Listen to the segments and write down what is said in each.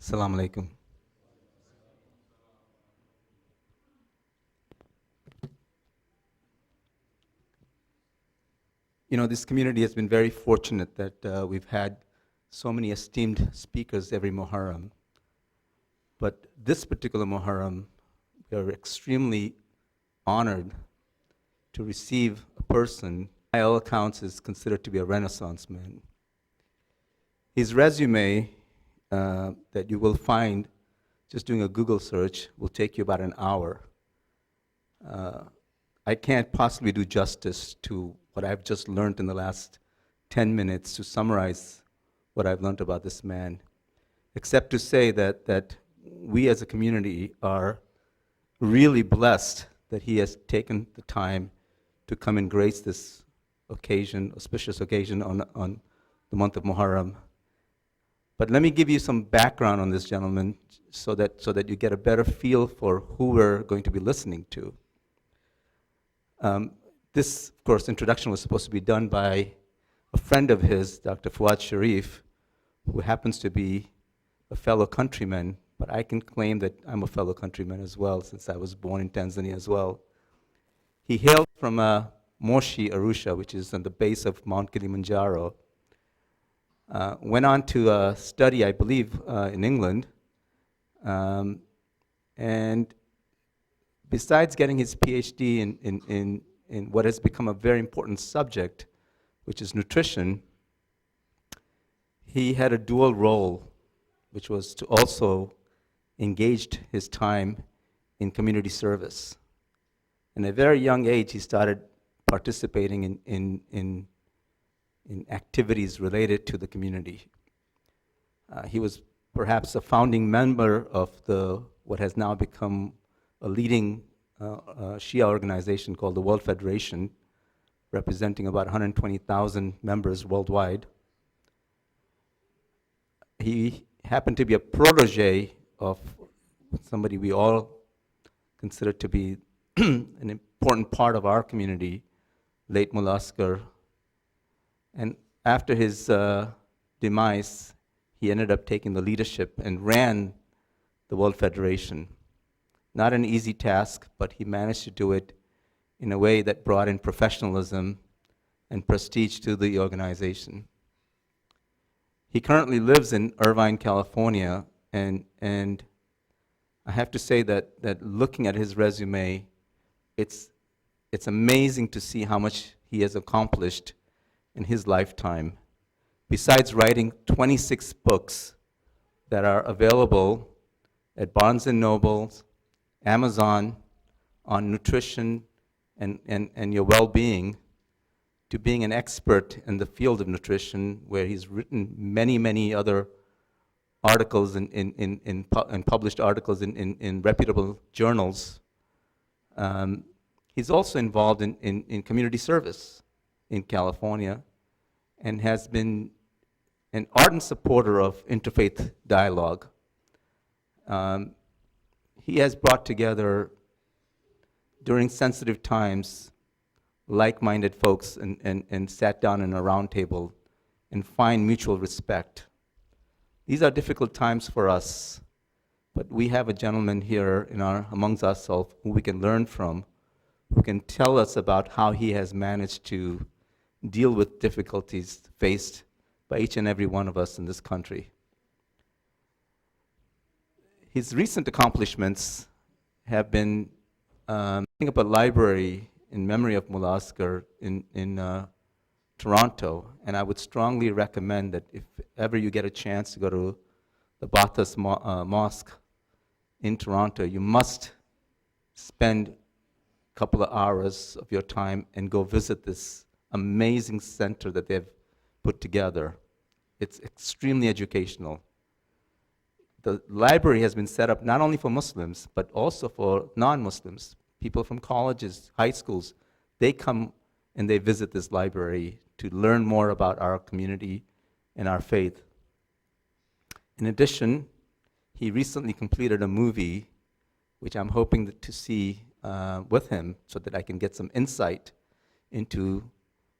Assalamu alaikum. You know, this community has been very fortunate that we've had so many esteemed speakers every Muharram. But this particular Muharram, we are extremely honored to receive a person, by all accounts, is considered to be a Renaissance man. His resume that you will find just doing a Google search will take you about an hour. I can't possibly do justice to what I've just learned in the last 10 minutes to summarize what I've learned about this man, except to say that we as a community are really blessed that he has taken the time to come and grace this occasion, auspicious occasion on the month of Muharram. But let me give you some background on this gentleman so that you get a better feel for who we're going to be listening to. This, of course, introduction was supposed to be done by a friend of his, Dr. Fuad Sharif, who happens to be a fellow countryman, but I can claim that I'm a fellow countryman as well, since I was born in Tanzania as well. He hailed from Moshi, Arusha, which is on the base of Mount Kilimanjaro. Went on to study, I believe, in England, and besides getting his PhD in what has become a very important subject, which is nutrition, he had a dual role, which was to also engage his time in community service. In a very young age, he started participating in activities related to the community. He was perhaps a founding member of what has now become a leading Shia organization called the World Federation, representing about 120,000 members worldwide. He happened to be a protege of somebody we all consider to be an important part of our community, late Mullah Asghar. And after his demise, he ended up taking the leadership and ran the World Federation. Not an easy task, but he managed to do it in a way that brought in professionalism and prestige to the organization. He currently lives in Irvine, California, and I have to say that looking at his resume, it's amazing to see how much he has accomplished in his lifetime. Besides writing 26 books that are available at Barnes & Noble's, Amazon, on nutrition and your well-being, to being an expert in the field of nutrition, where he's written many other articles and published articles in reputable journals. He's also involved in community service in California and has been an ardent supporter of interfaith dialogue. He has brought together, during sensitive times, like-minded folks and sat down in a round table and find mutual respect. These are difficult times for us, but we have a gentleman here amongst ourselves who we can learn from, who can tell us about how he has managed to deal with difficulties faced by each and every one of us in this country. His recent accomplishments have been setting up a library in memory of Mullah Asghar in Toronto, and I would strongly recommend that if ever you get a chance to go to the Bathurst Mosque in Toronto, you must spend a couple of hours of your time and go visit this amazing center that they've put together. It's extremely educational. The library has been set up not only for Muslims, but also for non-Muslims. People from colleges, high schools, they come and they visit this library to learn more about our community and our faith. In addition, he recently completed a movie, which I'm hoping to see with him so that I can get some insight into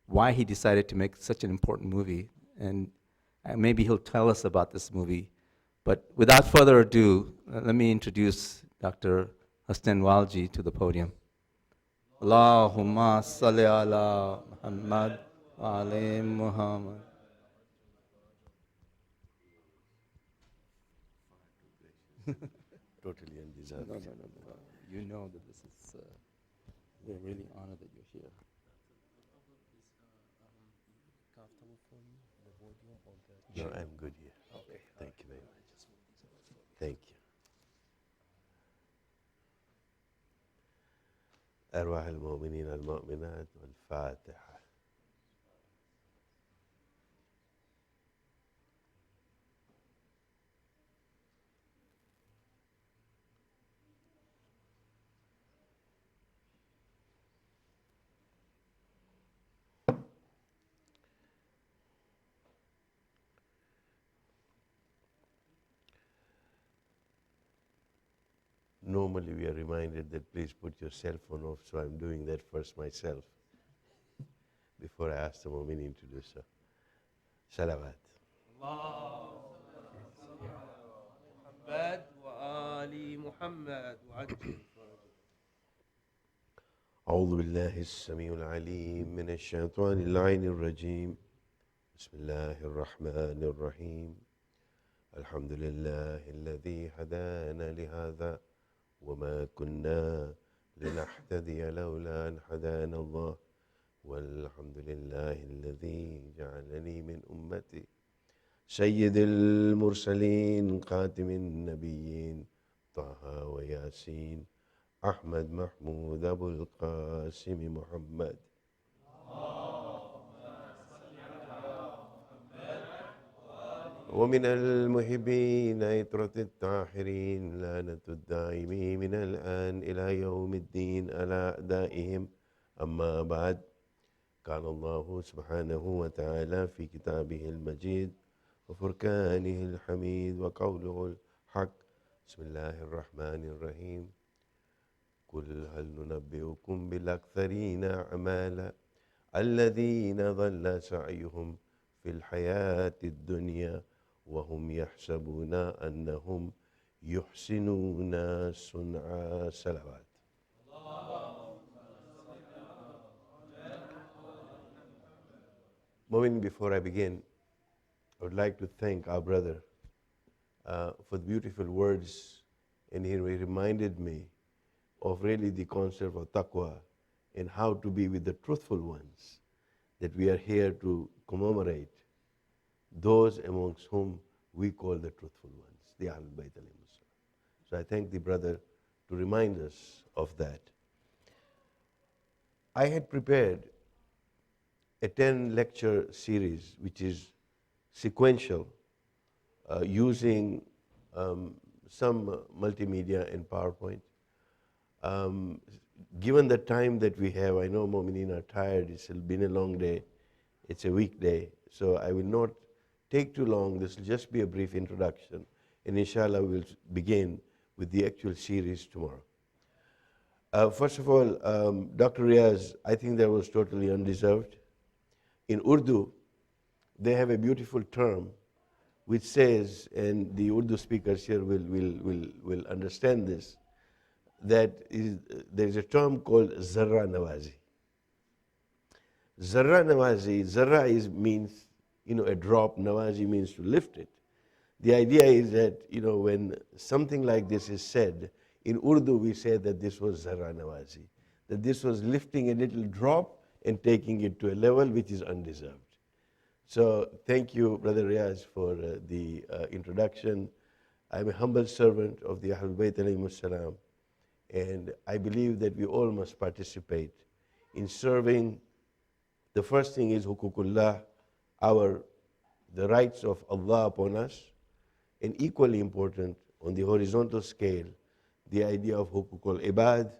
why he decided to make such an important movie. And maybe he'll tell us about this movie. But without further ado, let me introduce Dr. Hasnain Walji to the podium. Allahumma salli ala Muhammad wa ali Muhammad. Totally undeserved. No. You know that this is, we're really honored that you're here. No, I'm good here. Okay. Thank you very much. Thank you. أرواح المؤمنين المؤمنات والفاتحة. Normally we are reminded that please put your cell phone off, so I'm doing that first myself before I ask the mu'mineen to do so. Salawat. محمد وآل محمد وعجل أعوذ بالله السميع العليم من الشيطان اللعين الرجيم. بسم الله الرحمن الرحيم. الحمد لله الذي هدانا لهذا وما كنا لنهتدي لولا أن هدانا الله والحمد لله الذي جعلني من أمتي سيد المرسلين خاتم النبيين طه وياسين أحمد محمود أبو القاسم محمد. ومن المحبين عطرة الطاهرين لعنة الدائمين من الآن إلى يوم الدين على أعدائهم. أما بعد، قال الله سبحانه وتعالى في كتابه المجيد وفرقانه الحميد وقوله الحق. بسم الله الرحمن الرحيم. قل هل ننبئكم بالأكثرين أعمالا الذين ضل سعيهم في الحياة الدنيا وهم يحسبون أنهم يحسنون صنعا. صلوات. Moving before I begin, I would like to thank our brother for the beautiful words, and he reminded me of really the concept of taqwa and how to be with the truthful ones, that we are here to commemorate those amongst whom we call the truthful ones, the Ahlul Bayt alayhimus salam. So I thank the brother to remind us of that. I had prepared a 10-lecture series which is sequential, using some multimedia and PowerPoint. Given the time that we have, I know Mu'mineen are tired, it's been a long day, it's a weekday, so I will not take too long. This will just be a brief introduction, and inshallah we'll begin with the actual series tomorrow. First of all, Dr. Riaz, I think that was totally undeserved. In Urdu, they have a beautiful term which says, and the Urdu speakers here will understand this, that there is a term called Zarra Nawazi. Zarra Nawazi, Zarra means, a drop, Nawazi means to lift it. The idea is that, when something like this is said, in Urdu we say that this was Zarra Nawazi, that this was lifting a little drop and taking it to a level which is undeserved. So thank you, Brother Riaz, for the introduction. I'm a humble servant of the Ahlul Bayt alayhimus salam, and I believe that we all must participate in serving. The first thing is hukukullah, the rights of Allah upon us, and equally important on the horizontal scale, the idea of hukukul ibad,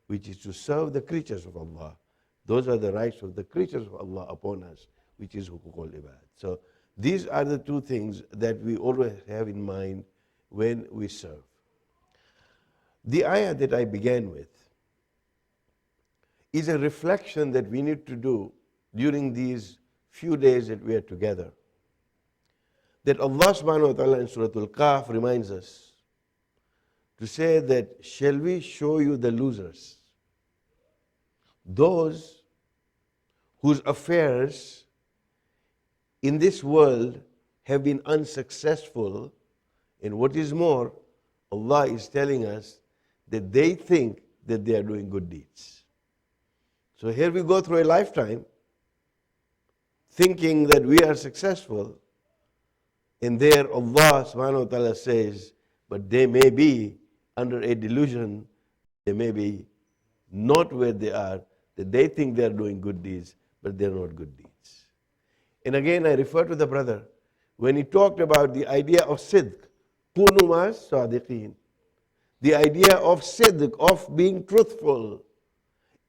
which is to serve the creatures of Allah. Those are the rights of the creatures of Allah upon us, which is hukukul ibad. So these are the two things that we always have in mind when we serve. The ayah that I began with is a reflection that we need to do during these few days that we are together. that Allah subhanahu wa ta'ala in Surah Al-Kahf reminds us to say that, shall we show you the losers? Those whose affairs in this world have been unsuccessful, and what is more, Allah is telling us that they think that they are doing good deeds. So here we go through a lifetime thinking that we are successful, and there Allah subhanahu wa ta'ala says, but they may be under a delusion, they may be not where they are, that they think they are doing good deeds, but they are not good deeds. And again I refer to the brother, when he talked about the idea of sidq, kunu mas sadiqeen, the idea of sidq, of being truthful,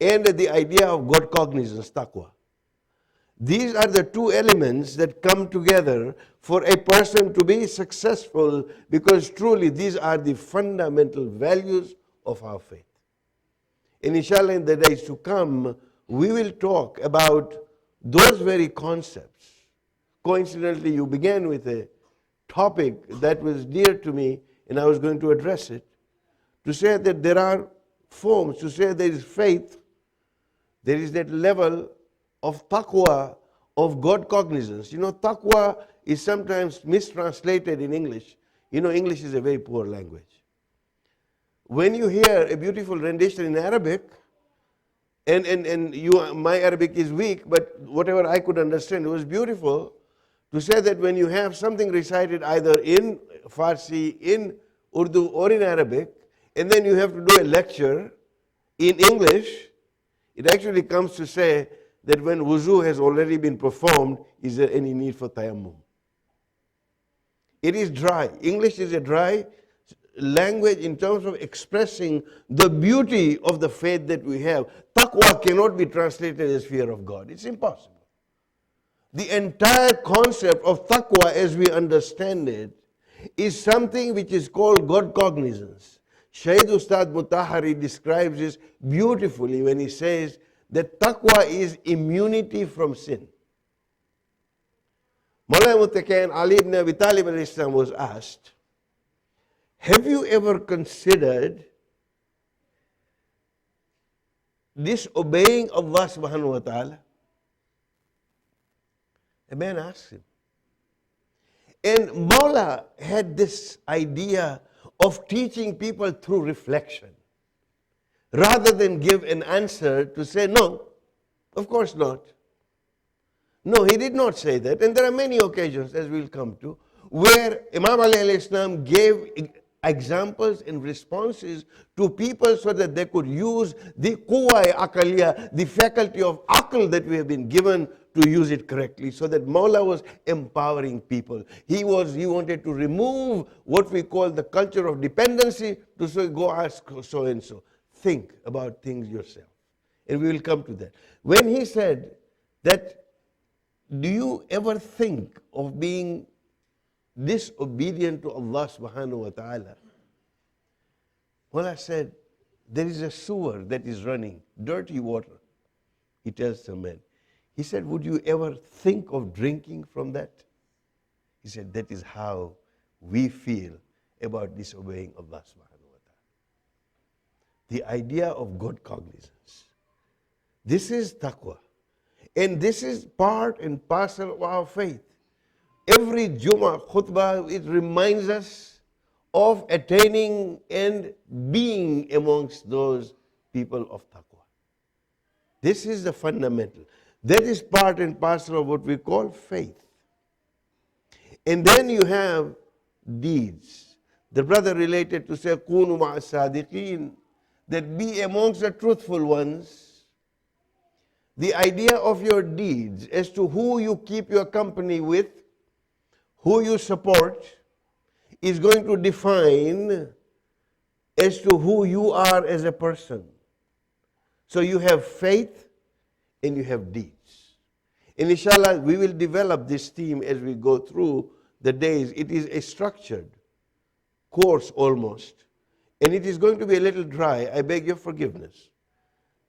and the idea of God cognizance, taqwa. These are the two elements that come together for a person to be successful, because truly these are the fundamental values of our faith. And inshallah in the days to come, we will talk about those very concepts. Coincidentally, you began with a topic that was dear to me, and I was going to address it, to say that there are forms, to say there is faith, there is that level of taqwa, of God cognizance. You know, taqwa is sometimes mistranslated in English. You know, English is a very poor language. When you hear a beautiful rendition in Arabic, and my Arabic is weak, but whatever I could understand, it was beautiful to say that when you have something recited either in Farsi, in Urdu, or in Arabic, and then you have to do a lecture in English, it actually comes to say that when wuzu has already been performed, is there any need for tayammum? It is dry. English is a dry language in terms of expressing the beauty of the faith that we have. Taqwa cannot be translated as fear of God. It's impossible. The entire concept of taqwa as we understand it is something which is called God cognizance. Shaykh Ustad Mutahari describes this beautifully when he says that taqwa is immunity from sin. Mawlana Muttaqin Ali ibn Abi Talib al-Islam was asked, have you ever considered disobeying Allah subhanahu wa ta'ala? A man asked him. And Mawla had this idea of teaching people through reflection, rather than give an answer to say, no, of course not. No, he did not say that. And there are many occasions, as we'll come to, where Imam Ali alayhi salam gave examples and responses to people so that they could use the quwwa aqliya, the faculty of aql that we have been given, to use it correctly, so that Mawla was empowering people. He wanted to remove what we call the culture of dependency, to say, go ask so and so. Think about things yourself. And we will come to that. When he said that, do you ever think of being disobedient to Allah subhanahu wa ta'ala? Well, I said, there is a sewer that is running, dirty water. He tells the man. He said, would you ever think of drinking from that? He said, that is how we feel about disobeying Allah subhanahu wa ta'ala. The idea of God cognizance. This is taqwa. And this is part and parcel of our faith. Every Jummah khutbah, it reminds us of attaining and being amongst those people of taqwa. This is the fundamental. That is part and parcel of what we call faith. And then you have deeds. The brother related to say, kunu ma'as sadiqeen, that be amongst the truthful ones. The idea of your deeds as to who you keep your company with, who you support, is going to define as to who you are as a person. So you have faith and you have deeds. And inshallah, we will develop this theme as we go through the days. It is a structured course almost. And it is going to be a little dry. I beg your forgiveness.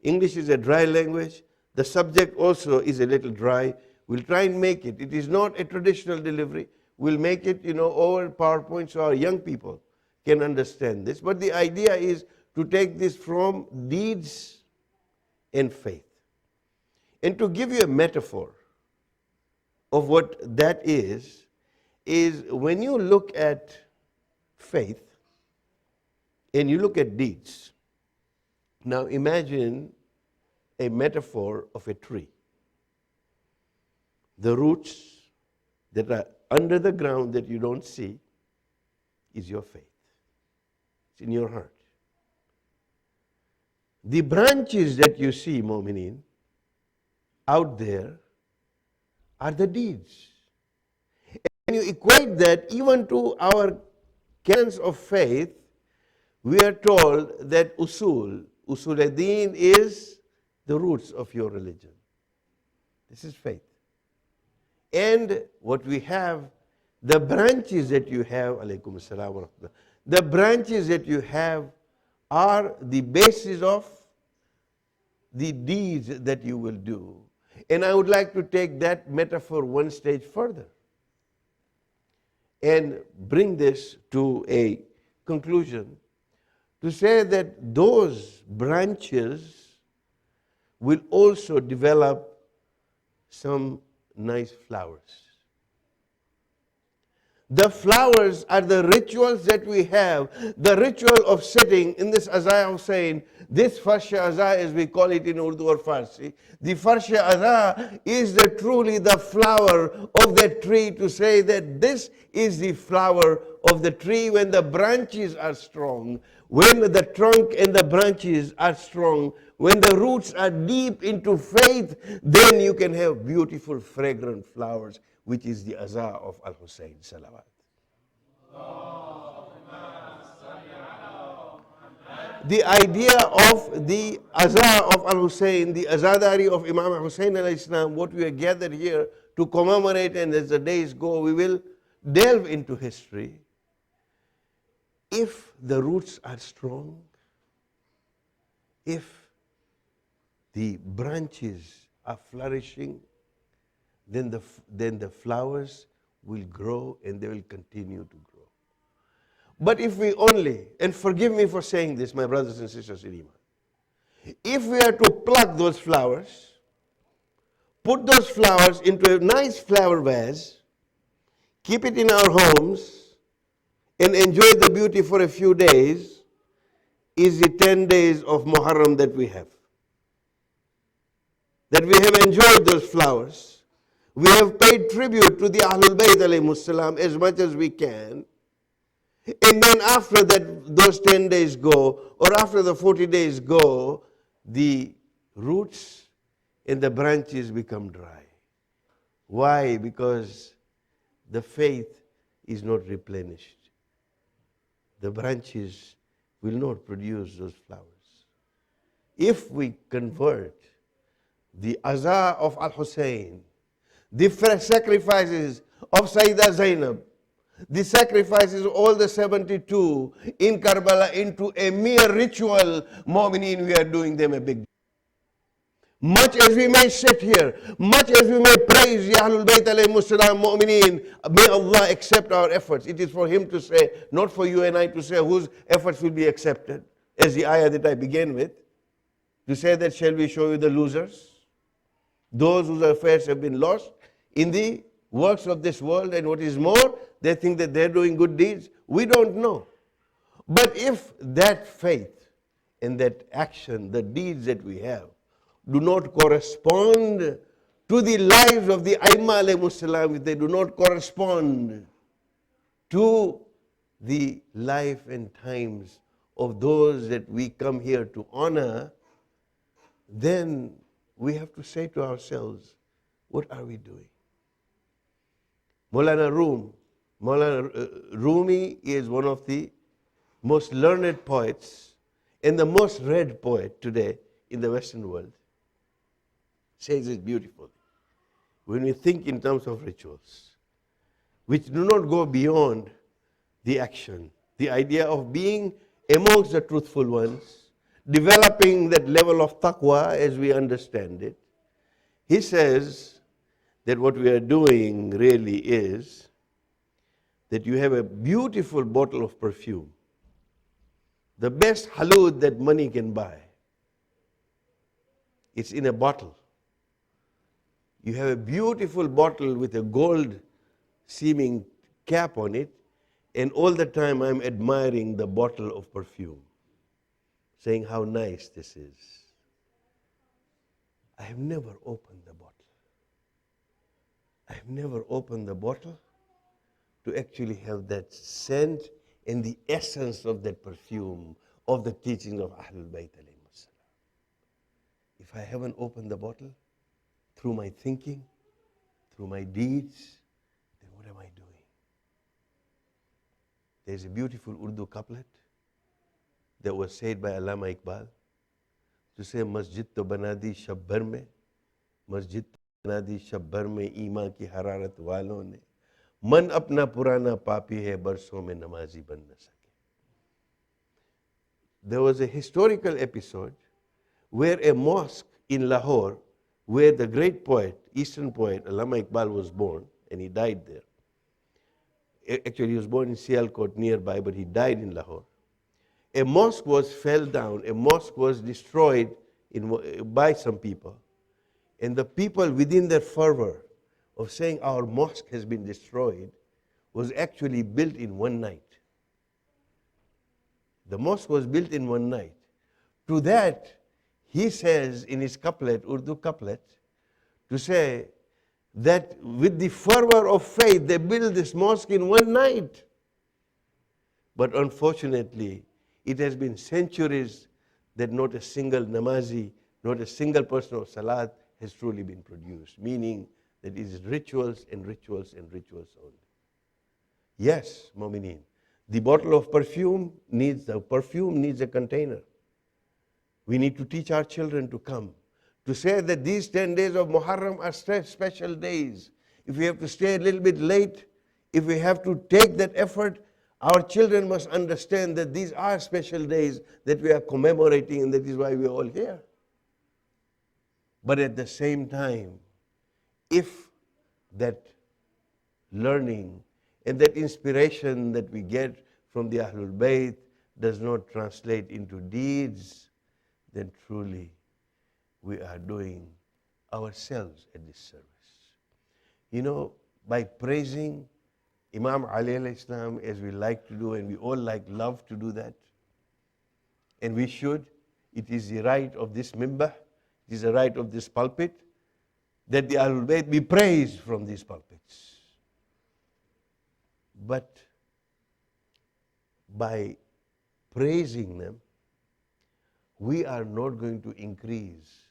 English is a dry language. The subject also is a little dry. We'll try and make it. It is not a traditional delivery. we'll make it, over PowerPoint so our young people can understand this. But the idea is to take this from deeds and faith. And to give you a metaphor of what that is when you look at faith and you look at deeds. Now imagine a metaphor of a tree. The roots that are under the ground that you don't see is your faith. It's in your heart. The branches that you see, mu'mineen, out there are the deeds. And you equate that even to our canons of faith, we are told that usul-ad-din is the roots of your religion. This is faith. And what we have, the branches that you have, alaykum as-salam wa rahmatullah, the branches that you have are the basis of the deeds that you will do. And I would like to take that metaphor one stage further and bring this to a conclusion to say that those branches will also develop some nice flowers. The flowers are the rituals that we have. The ritual of sitting in this Azaa Hussain, this Farsha Azaa as we call it in Urdu or Farsi, the Farsha Azaa is truly the flower of that tree, to say that this is the flower of the tree when the branches are strong, when the trunk and the branches are strong, when the roots are deep into faith, then you can have beautiful fragrant flowers, which is the Azaa of Al-Hussain. Salawat. The idea of the Azaa of Al-Hussain, the Azadari of Imam Hussain alayhi salam, what we are gathered here to commemorate, and as the days go, we will delve into history. If the roots are strong, if the branches are flourishing, then the flowers will grow and they will continue to grow. But if we only, and forgive me for saying this, my brothers and sisters in Iman, if we are to pluck those flowers, put those flowers into a nice flower vase, keep it in our homes, and enjoy the beauty for a few days, is the 10 days of Muharram that we have. That we have enjoyed those flowers. We have paid tribute to the Ahlul Bayt alayhimus salam as much as we can. And then after that, those 10 days go, or after the 40 days go, the roots and the branches become dry. Why? Because the faith is not replenished. The branches will not produce those flowers. If we convert the Azaa of Al-Hussain, the sacrifices of Sayyidah Zainab, the sacrifices of all the 72 in Karbala into a mere ritual, mu'mineen, we are doing them a big deal. Much as we may sit here, much as we may praise Ya Ahlul Bayt alayhimus salam, mu'mineen, may Allah accept our efforts. It is for Him to say, not for you and I to say whose efforts will be accepted. As the ayah that I began with, to say that, shall we show you the losers? Those whose affairs have been lost in the works of this world, and what is more, they think that they're doing good deeds. We don't know. But if that faith and that action, the deeds that we have, do not correspond to the lives of the Aimma alayhimus salam, if they do not correspond to the life and times of those that we come here to honor, then we have to say to ourselves, what are we doing? Maulana Rumi is one of the most learned poets and the most read poet today in the Western world. Says it beautifully. When we think in terms of rituals, which do not go beyond the action, the idea of being amongst the truthful ones, developing that level of taqwa as we understand it, he says that what we are doing really is that you have a beautiful bottle of perfume, the best halud that money can buy. It's in a bottle. You have a beautiful bottle with a gold seeming cap on it, and all the time I'm admiring the bottle of perfume, saying how nice this is. I have never opened the bottle. I have never opened the bottle to actually have that scent and the essence of that perfume of the teachings of Ahlul Bayt alayhim as-salam. If I haven't opened the bottle through my thinking, through my deeds, then what am I doing? There's a beautiful Urdu couplet that was said by Allama Iqbal to say, Masjid to banadi shab bhar mein, Masjid to banadi shab bhar mein iman ki hararat walon ne, मन अपना पुराना पापी है बरसों में नमाजी बन न सके. There was a historical episode where a mosque in Lahore, where the great poet, Eastern poet, Allama Iqbal was born, and he died there. Actually, he was born in Sialkot nearby, but he died in Lahore. A mosque fell down, a mosque was destroyed by some people, and the people within their fervor of saying our mosque has been destroyed was actually built in one night. The mosque was built in one night. To that, he says in his couplet, Urdu couplet, to say that with the fervor of faith, they built this mosque in one night. But unfortunately, it has been centuries that not a single namazi, not a single person of salat has truly been produced, meaning that it is rituals and rituals and rituals only. Yes, Mu'mineen, the bottle of perfume needs a container. We need to teach our children to come, to say that these 10 days of Muharram are special days. If we have to stay a little bit late, if we have to take that effort, our children must understand that these are special days that we are commemorating, and that is why we are all here. But at the same time, if that learning and that inspiration that we get from the Ahlul Bayt does not translate into deeds, then truly we are doing ourselves a disservice. You know, by praising Imam Ali alayhi salam as we like to do, and we all love to do that, and we should, it is the right of this minbar, it is the right of this pulpit, that the Ahlul Bayt be praised from these pulpits. But by praising them, we are not going to increase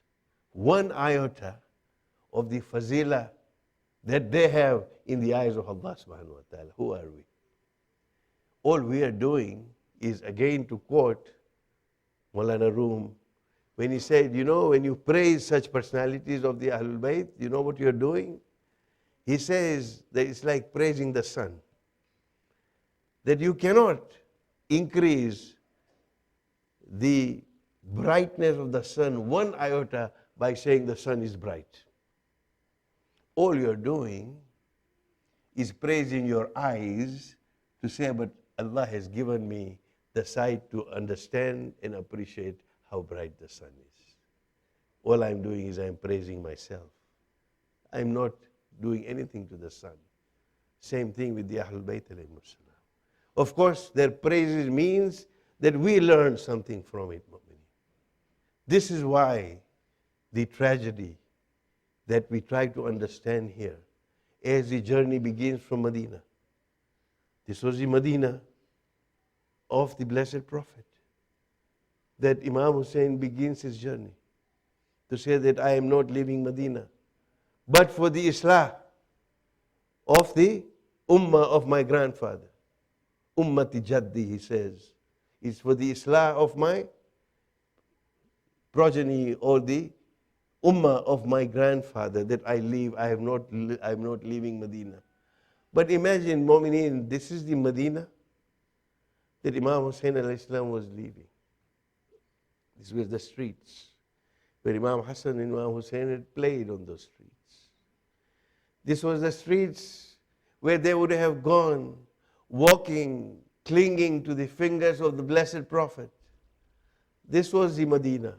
one iota of the fazila that they have in the eyes of Allah subhanahu wa ta'ala. Who are we? All we are doing is, again to quote Maulana Rum, when he said, you know, when you praise such personalities of the Ahlul Bayt, you know what you're doing? He says that it's like praising the sun. That you cannot increase the brightness of the sun one iota by saying the sun is bright. All you're doing is praising your eyes to say, but Allah has given me the sight to understand and appreciate how bright the sun is. All I'm doing is I'm praising myself. I'm not doing anything to the sun. Same thing with the Ahlul Bayt alayhim as-salam. Of course, their praises means that we learn something from it. This is why the tragedy that we try to understand here as the journey begins from Medina. This was the Medina of the Blessed Prophet, that Imam Hussein begins his journey to say that I am not leaving Medina, but for the Islah of the Ummah of my grandfather. Ummati Jaddi, he says, is for the Islah of my progeny, or the Ummah of my grandfather, that I leave. I am not leaving Medina. But imagine, Mu'mineen, this is the Medina that Imam Hussein alayhi salam was leaving. This was the streets where Imam Hassan and Imam Hussein had played on those streets. This was the streets where they would have gone walking, clinging to the fingers of the Blessed Prophet. This was the Medina.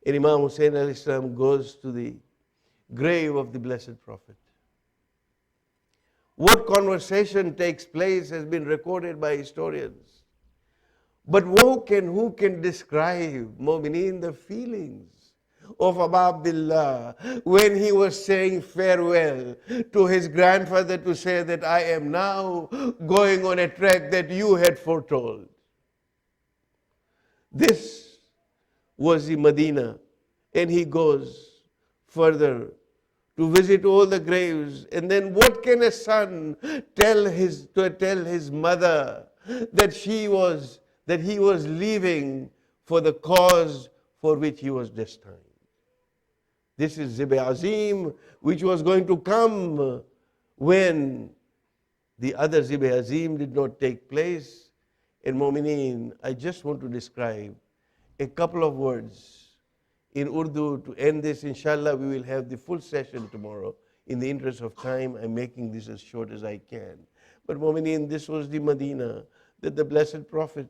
And Imam Hussain alayhi salam goes to the grave of the Blessed Prophet. What conversation takes place has been recorded by historians. But who can describe, Mu'mineen, the feelings of Abu Abdullah when he was saying farewell to his grandfather to say that I am now going on a trek that you had foretold. This was the Medina, and he goes further to visit all the graves. And then what can a son tell his mother that he was leaving for the cause for which he was destined? This is Zib Azim, which was going to come when the other Zib Azim did not take place. And Mu'mineen, I just want to describe a couple of words in Urdu to end this. Inshallah, we will have the full session tomorrow. In the interest of time, I'm making this as short as I can. But Mu'mineen, this was the Medina that the Blessed Prophet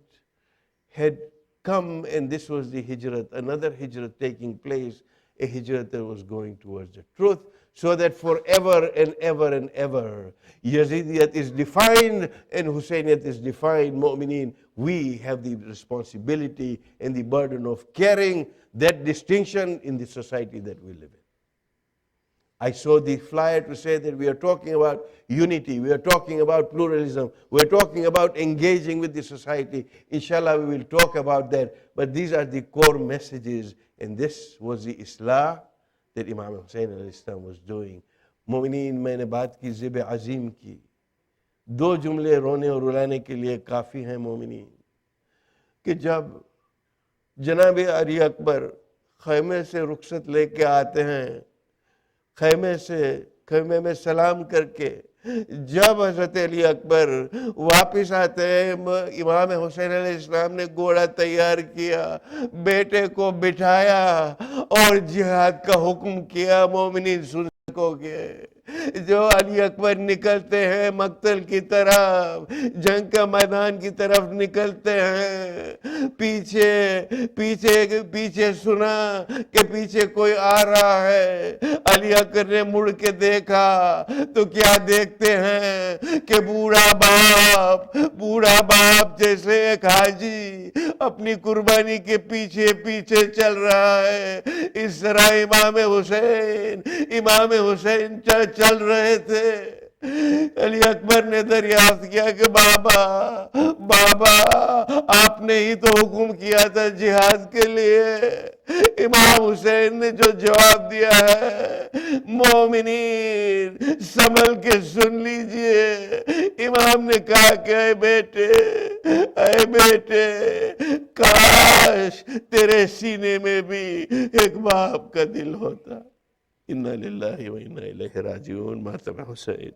had come, and this was the Hijrat, another Hijrat taking place, a Hijrat that was going towards the truth, so that forever and ever and ever Yazidiyat is defined and Hussainiyat is defined. Mu'mineen, we have the responsibility and the burden of carrying that distinction in the society that we live in. I saw the flyer to say that we are talking about unity, we are talking about pluralism, we are talking about engaging with the society. Inshallah, we will talk about that. But these are the core messages, and this was the Islah that Imam Hussain alayhi salam was doing. Mu'mineen, मैंने बात की ज़िब अज़ीम की, दो जुमले रोने और रुलाने के लिए काफ़ी हैं मोमिनीन, कि जब जनाब अली अकबर खैमे से रुखसत लेके आते हैं, खैमे में सलाम करके जब हज़रत अली अकबर वापस आते हैं, इमाम हुसैन अलैहिस्सलाम ने घोड़ा तैयार किया, बेटे को बिठाया और जिहाद का हुक्म किया। मोमिनीन सुन सकोगे, जो अली अकबर निकलते हैं मक्तल की तरफ, जंग का मैदान की तरफ निकलते हैं, पीछे सुना कि पीछे कोई आ रहा है। अली अकबर ने मुड़ के देखा तो क्या देखते हैं कि बूढ़ा बाप जैसे एक हाजी अपनी कुर्बानी के पीछे पीछे चल रहा है। इस तरह इमाम हुसैन चल रहे थे। अली अकबर ने दरियाफ्त किया कि बाबा आपने ही तो हुक्म किया था जिहाद के लिए। इमाम हुसैन ने जो जवाब दिया है, मोमिनीन संभल के सुन लीजिए। इमाम ने कहा कि ऐ बेटे, काश तेरे सीने में भी एक बाप का दिल होता। इन्ना लिल्लाहि व इन्ना इलैहि राजिऊन। मातम हुसैन।